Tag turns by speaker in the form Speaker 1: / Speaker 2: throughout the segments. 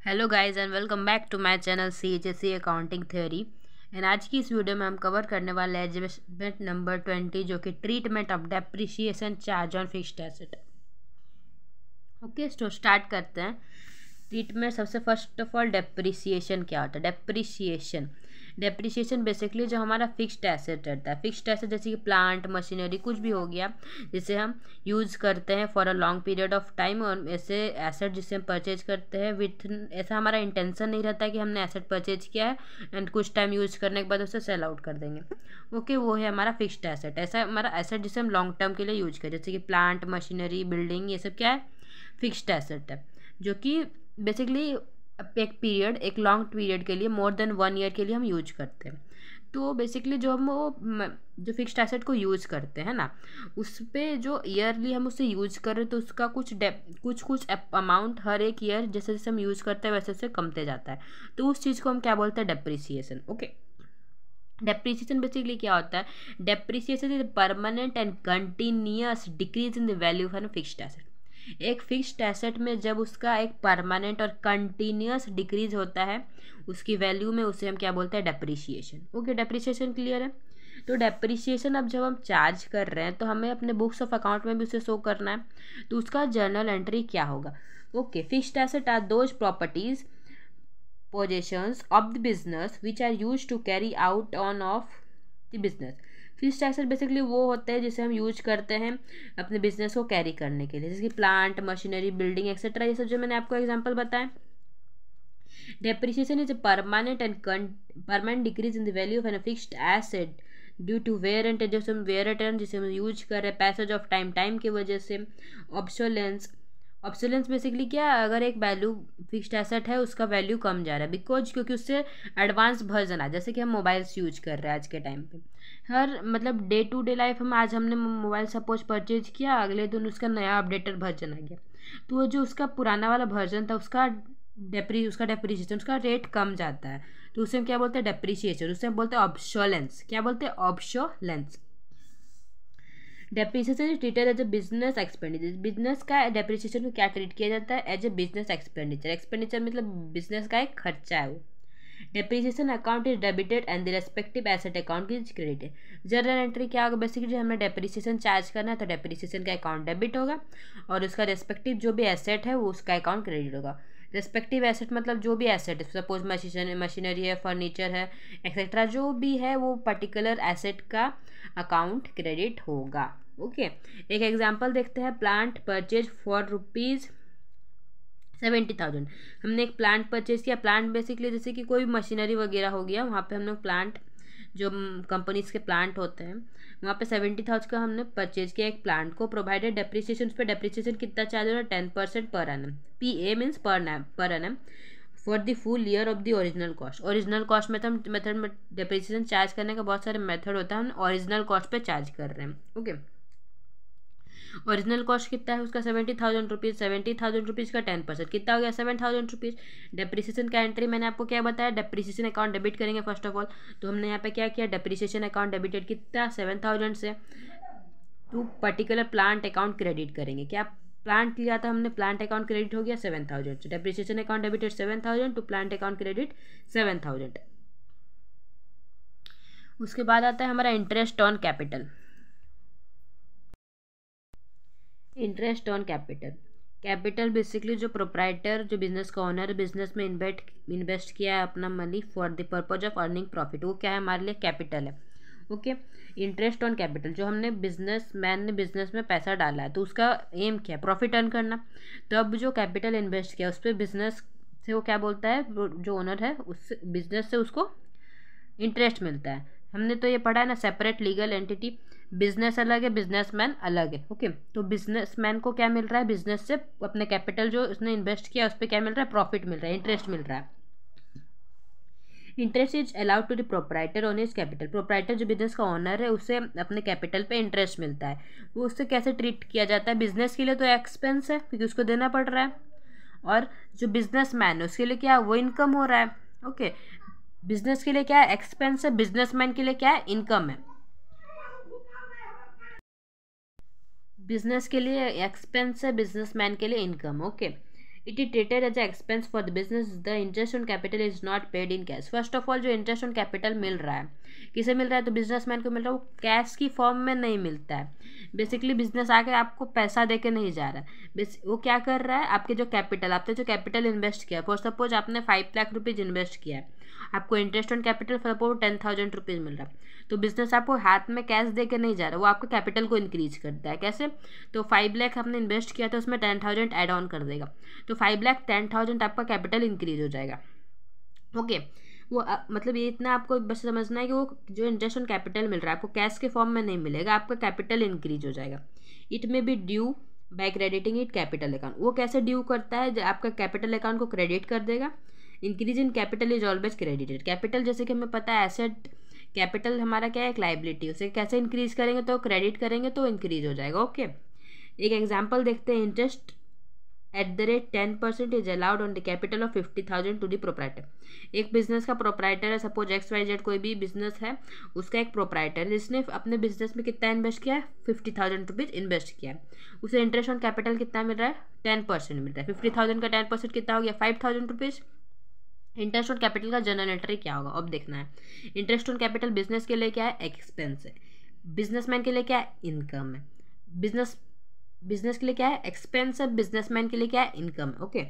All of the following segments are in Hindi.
Speaker 1: Hello guys and welcome back to my channel CHSE accounting theory. And आज की इस वीडियो में हम कवर करने वाले हैं एडजस्टमेंट नंबर 20 जो कि treatment of depreciation charge on fixed asset. Okay, तो स्टार्ट करते हैं। ट्रीटमेंट सबसे फर्स्ट ऑफ ऑल डेप्रिसिएशन क्या होता है। डेप्रिसिएशन बेसिकली जो हमारा फिक्स्ड एसेट रहता है, फिक्स्ड एसेट जैसे कि प्लांट मशीनरी कुछ भी हो गया जिसे हम यूज़ करते हैं for a long period of time, और ऐसे एसेट जिसे हम परचेज करते हैं विथ ऐसा हमारा इंटेंशन नहीं रहता है कि हमने एसेट परचेज किया है एंड कुछ टाइम यूज़ करने के बाद उसे सेल आउट कर देंगे। ओके, वो है हमारा फिक्स्ड एसेट। ऐसा हमारा एसेट जिसे हम लॉन्ग टर्म के लिए यूज करें, जैसे कि प्लांट मशीनरी बिल्डिंग, ये सब क्या है, फिक्स्ड एसेट है, जो कि बेसिकली एक पीरियड, एक लॉन्ग पीरियड के लिए, मोर देन 1 ईयर के लिए हम यूज करते हैं। तो बेसिकली जो हम जो फिक्स्ड एसेट को यूज़ करते हैं ना, उस पर जो ईयरली हम उसे यूज करें तो उसका कुछ अमाउंट हर एक ईयर जैसे जैसे हम यूज़ करते हैं वैसे वैसे कमते जाता है। तो उस चीज़ को हम क्या बोलते हैं, डेप्रिसिएशन। ओके, डेप्रिसिएशन बेसिकली क्या होता है, depreciation is permanent and continuous decrease in the value of an fixed asset. एक फिक्स्ड एसेट में जब उसका एक परमानेंट और कंटिन्यूअस डिक्रीज होता है उसकी वैल्यू में, उसे हम क्या बोलते हैं, डेप्रिसिएशन। ओके, डेप्रिसिएशन क्लियर है। तो डेप्रिसिएशन अब जब हम चार्ज कर रहे हैं तो हमें अपने बुक्स ऑफ अकाउंट में भी उसे शो करना है। तो उसका जर्नल एंट्री क्या होगा। Okay, fixed asset are those properties possessions of the business which are used to carry out on of the business। Fixed asset basically वो होते हैं जिसे हम यूज करते हैं अपने बिजनेस को कैरी करने के लिए, जैसे कि प्लांट मशीनरी बिल्डिंग एक्सेट्रा, ये सब जो मैंने आपको एग्जांपल बताया। Depreciation is a permanent decrease in the value of an fixed asset due to wear and tear, जैसे हम वेयर एंड टेयर जिसे हम यूज कर रहे हैं, पैसेज ऑफ टाइम की वजह से, ऑब्सोलेंस। ऑब्सोलेंस बेसिकली क्या, अगर एक वैल्यू फिक्स्ड एसेट है उसका वैल्यू कम जा रहा है बिकॉज क्योंकि उससे एडवांस वर्जन आ, जैसे कि हम मोबाइल्स यूज कर रहे हैं आज के टाइम पे, हर मतलब डे टू डे लाइफ में। आज हमने मोबाइल सपोज परचेज किया, अगले दिन उसका नया अपडेटेड वर्जन आ गया, तो वो जो उसका पुराना वाला वर्जन था उसका डेप्रिसिएशन, उसका रेट कम जाता है, तो उसे हम क्या बोलते हैं, डेप्रिसिएशन। उसे हम बोलते हैं ऑब्सोलेंस। क्या बोलते हैं, obsolescence. Depreciation is treated as a business expenditure. Business का डेप्रिसिएशन को क्या ट्रीट किया जाता है, as a business expenditure. Expenditure मतलब बिजनेस का एक खर्चा है वो। Depreciation account is debited and the respective asset account is credited. Journal entry क्या होगा, बेसिकली हमें डेप्रिसिएशन चार्ज करना है तो डेप्रिसिएशन का अकाउंट डेबिट होगा और उसका रेस्पेक्टिव जो भी एसेट है वो उसका अकाउंट क्रेडिट होगा। रेस्पेक्टिव एसेट मतलब जो भी एसेट है, सपोज मशीनरी है, फर्नीचर है, एक्सेट्रा, जो भी है वो पर्टिकुलर एसेट का अकाउंट क्रेडिट होगा। ओके, एक एग्जांपल देखते हैं। Plant purchase for ₹70,000। हमने एक प्लांट परचेज किया। प्लांट बेसिकली जैसे कि कोई मशीनरी वगैरह हो गया, वहाँ पे हमने प्लांट, जो कंपनीज के प्लांट होते हैं, वहाँ पे 70,000 का हमने परचेज किया एक प्लांट को। प्रोवाइडेड डेप्रिसिएशन, उस पर डेप्रिसिएशन कितना चार्ज हो रहा है, 10% per annum. PA means per annum for the full year of the original cost. Original cost method में डेप्रिसिएशन चार्ज करने का बहुत सारे मेथड होता है, हम ओरिजिनल कॉस्ट पे चार्ज कर रहे हैं। ओके, ओरिजिनल कॉस्ट कितना है उसका, 70,000 रुपीज़। 70,000 रुपीज़ का 10% कितना हो गया, 7,000 रुपीज़। डेप्रिसिएशन का एंट्री मैंने आपको क्या बताया, डेप्रिसिएशन अकाउंट डेबिट करेंगे फर्स्ट ऑफ ऑल। तो हमने यहाँ पे क्या किया, डेप्रिसिएशन अकाउंट डेबिटेड कितना, 7,000 से, to particular plant account credit करेंगे। क्या प्लांट लिया था हमने, प्लांट अकाउंट क्रेडिट हो गया 7,000 से। Depreciation account debited 7,000 to plant account credit 7,000। उसके बाद आता है हमारा interest on capital. Interest on capital, capital basically जो प्रोप्राइटर, जो बिजनेस का ओनर, बिजनेस में इन्वेस्ट किया है अपना money for the purpose of earning profit, वो क्या है, हमारे लिए कैपिटल है। ओके, इंटरेस्ट ऑन कैपिटल, जो हमने बिजनेस मैन ने बिजनेस में पैसा डाला है तो उसका एम क्या है, प्रॉफिट अर्न करना। तो अब जो कैपिटल इन्वेस्ट किया उस पर बिजनेस से वो क्या बोलता है, जो ओनर है उस बिजनेस से उसको इंटरेस्ट मिलता है। हमने तो ये पढ़ा है ना, सेपरेट लीगल एंटिटी, बिजनेस अलग है, बिजनेसमैन अलग है। ओके, तो बिजनेसमैन को क्या मिल रहा है, बिजनेस से अपने कैपिटल जो उसने इन्वेस्ट किया उस पर क्या मिल रहा है, प्रॉफिट मिल रहा है, इंटरेस्ट मिल रहा है। Interest is allowed to the proprietor on his capital. Proprietor जो बिजनेस का ओनर है उससे अपने कैपिटल पे इंटरेस्ट मिलता है। वो उससे कैसे ट्रीट किया जाता है, बिजनेस के लिए तो एक्सपेंस है क्योंकि उसको देना पड़ रहा है, और जो बिजनेस मैन है उसके लिए क्या, वो इनकम हो रहा है। ओके, बिजनेस के लिए क्या है, एक्सपेंस है, बिजनेसमैन के लिए क्या है, इनकम है। बिजनेस के लिए एक्सपेंस है, बिजनेसमैन के लिए income. Okay, it is treated as a expense for the business, the interest on capital is not paid in cash. First of all जो इंटरेस्ट ऑन कैपिटल मिल रहा है किसे मिल रहा है, तो बिजनेसमैन को मिल रहा है, वो कैश की फॉर्म में नहीं मिलता है। बेसिकली बिजनेस आके आपको पैसा दे के नहीं जा रहा है, वो क्या कर रहा है, आपके जो कैपिटल, आपने जो कैपिटल इन्वेस्ट किया, फॉर सपोज आपने 5 लाख रुपीज़ इन्वेस्ट किया है, आपको interest on capital for suppose 10,000 rupees मिल रहा है, तो बिजनेस आपको हाथ में कैश दे के नहीं जा रहा, वो आपके कैपिटल को इंक्रीज करता है। कैसे, तो 5 लाख आपने इन्वेस्ट किया तो उसमें 10,000 ऐड ऑन कर देगा, तो 5 लाख 10,000 आपका कैपिटल इंक्रीज हो जाएगा। ओके, वो मतलब ये इतना आपको बस समझना है कि वो जो इंटरेस्ट ऑन कैपिटल मिल रहा है आपको कैश के फॉर्म में नहीं मिलेगा, आपका कैपिटल इंक्रीज हो जाएगा। It may be due by crediting it capital account. वो कैसे ड्यू करता है, जब आपका कैपिटल अकाउंट को क्रेडिट कर देगा। Increase in capital is always credited. Capital जैसे कि हमें पता है एसेट, कैपिटल हमारा क्या है, एक लाइबिलिटी, उसे कैसे इंक्रीज करेंगे, तो क्रेडिट करेंगे तो इंक्रीज हो जाएगा। ओके, एक एग्जाम्पल देखते हैं। Interest @ 10% is allowed on the capital of 50,000 to the proprietor. एक बिजनेस का प्रोप्राइटर है, सपोज XYZ कोई भी बिजनेस है, उसका एक प्रोप्राइटर जिसने अपने बिजनेस में कितना इन्वेस्ट किया है, 50,000 रुपीज़ इन्वेस्ट किया है, उसे इंटरेस्ट ऑन कैपिटल कितना मिल रहा है, 10% मिल रहा है। 50,000 का 10% कितना हो गया, 5,000 रुपीज़। इंटरेस्ट ऑन कैपिटल का जनरल एंट्री क्या होगा, अब देखना है। इंटरेस्ट ऑन कैपिटल बिजनेस के लिए क्या है, एक्सपेंस है, बिजनेसमैन के लिए क्या है, इनकम है। बिजनेस के लिए क्या है, एक्सपेंस है, बिजनेसमैन के लिए क्या है, इनकम है। ओके,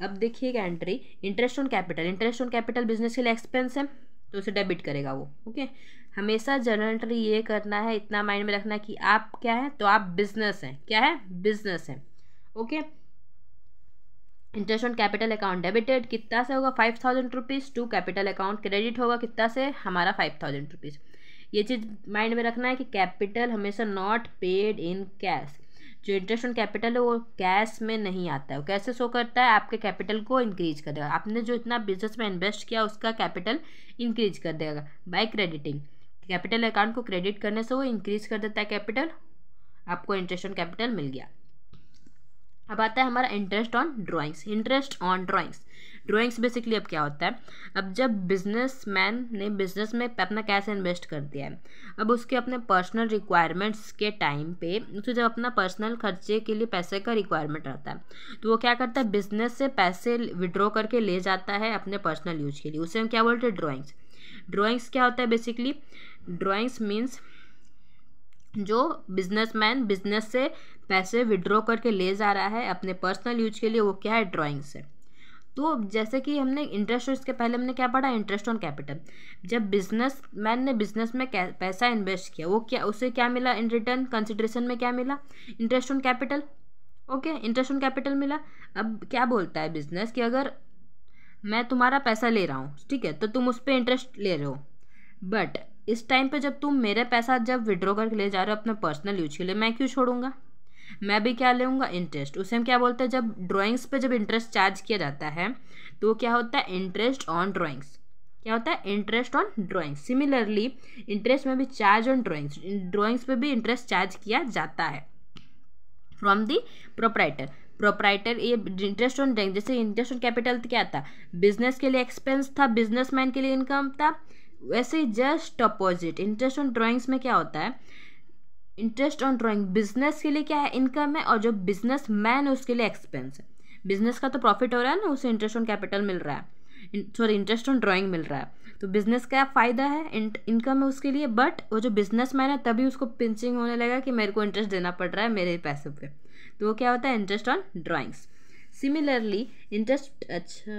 Speaker 1: अब देखिएगा entry, interest on capital. Interest on capital business के लिए एक्सपेंस है तो उसे डेबिट करेगा वो। ओके, हमेशा जनरल एंट्री ये करना है, इतना माइंड में रखना कि आप क्या है, तो आप बिजनेस हैं, क्या है, बिजनेस है। Okay, interest on capital account debited कितना से होगा, 5,000 rupees to capital account credit होगा कितना से, हमारा 5,000 रुपीज़। ये चीज़ माइंड में रखना है कि कैपिटल हमेशा नॉट पेड इन कैश। जो इंटरेस्ट ऑन कैपिटल है वो कैश में नहीं आता है, वो कैसे शो करता है, आपके कैपिटल को इंक्रीज कर देगा। आपने जो इतना बिजनेस में इन्वेस्ट किया उसका कैपिटल इंक्रीज कर देगा बाय क्रेडिटिंग। कैपिटल अकाउंट को क्रेडिट करने से वो इंक्रीज कर देता है कैपिटल, आपको इंटरेस्ट ऑन कैपिटल मिल गया। अब आता है हमारा interest on drawings. Interest on drawings basically अब क्या होता है, अब जब बिजनेसमैन ने बिजनेस में अपना कैश इन्वेस्ट कर दिया है, अब उसके अपने पर्सनल रिक्वायरमेंट्स के टाइम पे उसे जब अपना पर्सनल खर्चे के लिए पैसे का रिक्वायरमेंट रहता है तो वो क्या करता है, बिजनेस से पैसे विड्रॉ करके ले जाता है अपने पर्सनल यूज के लिए, उसे हम क्या बोलते हैं, ड्राइंग्स। ड्राइंग्स क्या होता है बेसिकली, ड्राइंग्स मीन्स जो बिजनेसमैन बिजनेस से पैसे विड्रॉ करके ले जा रहा है अपने पर्सनल यूज के लिए, वो क्या है, ड्राइंग्स है। तो जैसे कि हमने इंटरेस्ट, इसके पहले हमने क्या पढ़ा, इंटरेस्ट ऑन कैपिटल। जब बिजनेसमैन ने बिजनेस में पैसा इन्वेस्ट किया, वो क्या, उसे क्या मिला इन रिटर्न, कंसिडरेशन में क्या मिला, interest on capital. Okay, interest on capital मिला। अब क्या बोलता है बिजनेस कि अगर मैं तुम्हारा पैसा ले रहा हूँ, ठीक है, तो तुम उस पर इंटरेस्ट ले रहे हो, बट इस टाइम पे जब तुम मेरे पैसा जब विड्रॉ करके ले जा रहे हो अपने पर्सनल यूज के लिए, मैं क्यों छोड़ूंगा, मैं भी क्या लूँगा, इंटरेस्ट। उसे हम क्या बोलते हैं, जब ड्राइंग्स पे जब इंटरेस्ट चार्ज किया जाता है तो क्या होता है, इंटरेस्ट ऑन ड्राइंग्स। क्या होता है, interest on drawings. Similarly interest में भी चार्ज ऑन ड्राइंग्स, ड्राइंग्स पे भी इंटरेस्ट चार्ज किया जाता है फ्रॉम दी प्रोप्राइटर। ये इंटरेस्ट ऑन ड्राइंग, जैसे इंटरेस्ट ऑन कैपिटल क्या था, बिजनेस के लिए एक्सपेंस था, बिजनेसमैन के लिए इनकम था, वैसे ही just opposite interest on drawings में क्या होता है, इंटरेस्ट ऑन ड्राइंग बिजनेस के लिए क्या है, इनकम है, और जो बिजनेस मैन है उसके लिए एक्सपेंस है। बिजनेस का तो प्रॉफिट हो रहा है ना, उसे इंटरेस्ट ऑन कैपिटल मिल रहा है, सॉरी इंटरेस्ट ऑन ड्राइंग मिल रहा है, तो बिजनेस का फ़ायदा है, इनकम है उसके लिए, बट वो जो बिजनेस मैन है तभी उसको पिंचिंग होने लगा कि मेरे को इंटरेस्ट देना पड़ रहा है मेरे पैसे पे, तो वो क्या होता है, interest on drawings. Similarly interest, अच्छा,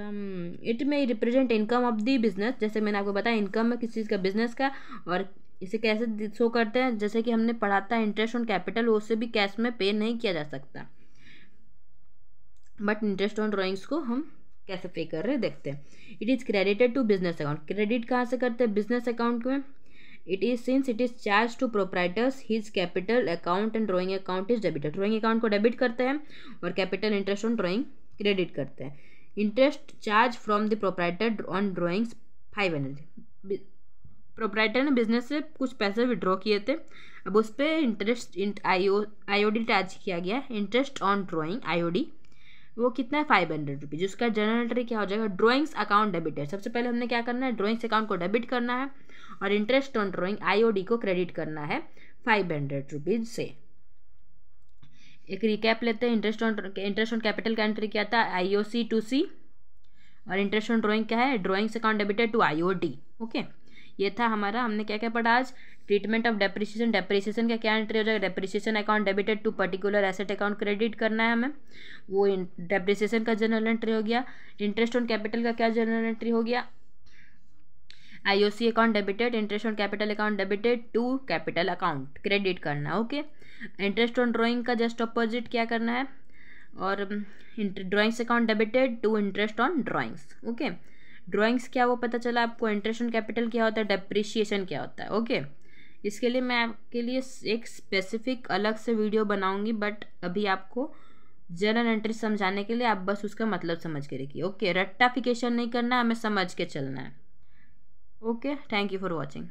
Speaker 1: इट में represent income of the business. जैसे मैंने आपको बताया इनकम है किसी चीज़ का, बिजनेस का, और इसे कैसे शो करते हैं, जैसे कि हमने पढ़ा था इंटरेस्ट ऑन कैपिटल, उससे भी कैश में पे नहीं किया जा सकता, बट इंटरेस्ट ऑन ड्राइंग्स को हम कैसे पे कर रहे हैं देखते हैं। It is credited to business account. Credit कहाँ से करते हैं, बिजनेस अकाउंट में। It is since it is charge to proprietors his capital account and drawing account is debited. Drawing account को डेबिट करते हैं और capital interest on drawing credit करते हैं। Interest charge from the proprietor on drawings 500। Proprietor ने बिजनेस से कुछ पैसे विड्रॉ किए थे, अब उस पर इंटरेस्ट आईओडी चार्ज किया गया, इंटरेस्ट ऑन ड्राइंग आईओडी, वो कितना है, 500 रुपीज़। उसका जनरल एंट्री क्या हो जाएगा, ड्राइंग्स अकाउंट डेबिटेड। सबसे पहले हमने क्या करना है, ड्राइंग्स अकाउंट को डेबिट करना है और इंटरेस्ट ऑन ड्राइंग आईओडी को क्रेडिट करना है 500 रुपीज़ से। एक रिकैप लेते हैं। इंटरेस्ट ऑन कैपिटल का एंट्री क्या था, IOC टू सी, और इंटरेस्ट ऑन ड्राइंग क्या है, drawings account debited to IOD। Okay, ये था हमारा, हमने क्या क्या पढ़ा आज। ट्रीटमेंट ऑफ डेप्रिसिएशन, डेप्रिसिएशन का क्या एंट्री हो जाएगा, depreciation account debited to particular asset account credit करना है हमें, वो डेप्रिसिएशन का जनरल एंट्री हो गया। इंटरेस्ट ऑन कैपिटल का क्या जनरल एंट्री हो गया, IOC account debited, interest on capital account debited to capital account credit करना। ओके, इंटरेस्ट ऑन ड्राइंग का जस्ट अपोजिट क्या करना है, और drawings account debited to interest on drawings. Okay, drawings क्या वो पता चला आपको, इंटरेस्ट ऑन कैपिटल क्या होता है, डेप्रिशिएशन क्या होता है। ओके, इसके लिए मैं आपके लिए एक स्पेसिफिक अलग से वीडियो बनाऊंगी, बट अभी आपको जनरल एंट्री समझाने के लिए आप बस उसका मतलब समझ के रखिए। ओके, रट्टाफिकेशन नहीं करना, हमें समझ के चलना है। Okay, thank you for watching.